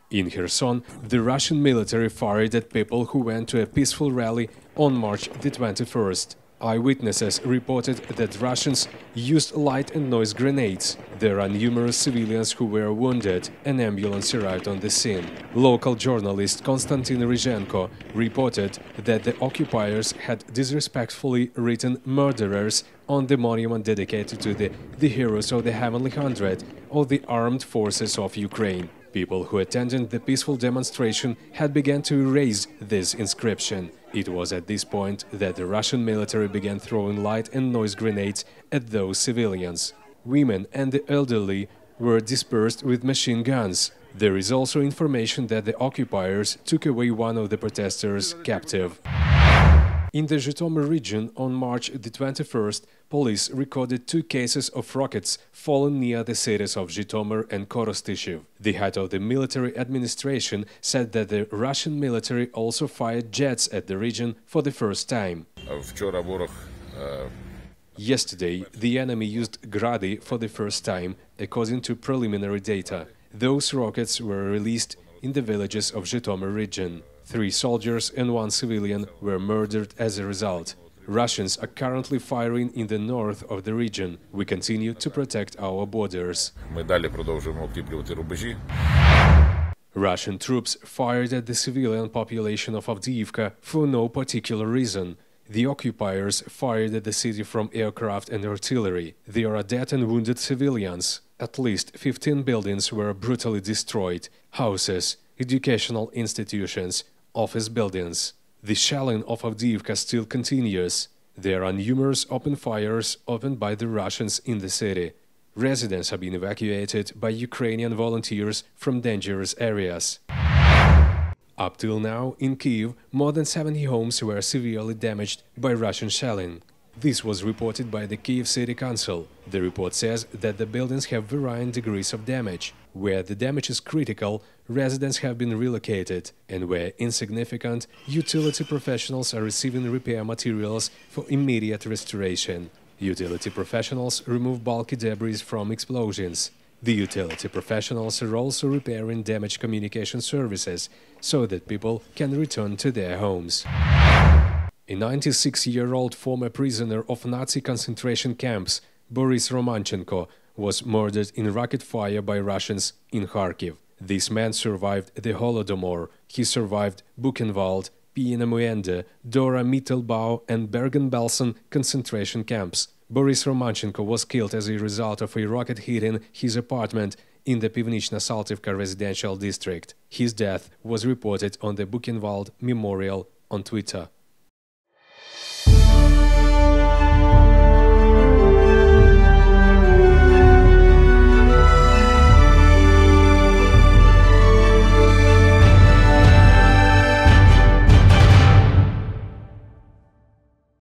In Kherson, the Russian military fired at people who went to a peaceful rally on March the 21st. Eyewitnesses reported that Russians used light and noise grenades. There are numerous civilians who were wounded. An ambulance arrived on the scene. Local journalist Konstantin Ryzhenko reported that the occupiers had disrespectfully written "murderers" on the monument dedicated to the heroes of the Heavenly Hundred of the Armed Forces of Ukraine. People who attended the peaceful demonstration had begun to erase this inscription. It was at this point that the Russian military began throwing light and noise grenades at those civilians. Women and the elderly were dispersed with machine guns. There is also information that the occupiers took away one of the protesters captive. In the Zhytomyr region, on March the 21st, police recorded 2 cases of rockets fallen near the cities of Zhytomyr and Korostyshev. The head of the military administration said that the Russian military also fired jets at the region for the first time. Yesterday, the enemy used Grady for the first time, according to preliminary data. Those rockets were released in the villages of Zhytomyr region. 3 soldiers and 1 civilian were murdered as a result. Russians are currently firing in the north of the region. We continue to protect our borders. Russian troops fired at the civilian population of Avdiivka for no particular reason. The occupiers fired at the city from aircraft and artillery. There are dead and wounded civilians. At least 15 buildings were brutally destroyed: houses, educational institutions, office buildings. The shelling of Avdiivka still continues. There are numerous open fires opened by the Russians in the city. Residents have been evacuated by Ukrainian volunteers from dangerous areas. Up till now, in Kyiv, more than 70 homes were severely damaged by Russian shelling. This was reported by the Kyiv City Council. The report says that the buildings have varying degrees of damage. Where the damage is critical, residents have been relocated, and where insignificant, utility professionals are receiving repair materials for immediate restoration. Utility professionals remove bulky debris from explosions. The utility professionals are also repairing damaged communication services so that people can return to their homes. A 96-year-old former prisoner of Nazi concentration camps, Boris Romanchenko, was murdered in rocket fire by Russians in Kharkiv. This man survived the Holodomor. He survived Buchenwald, Pienemuende, Dora Mittelbau and Bergen-Belsen concentration camps. Boris Romanchenko was killed as a result of a rocket hitting his apartment in the Pivnichno-Saltivka residential district. His death was reported on the Buchenwald Memorial on Twitter.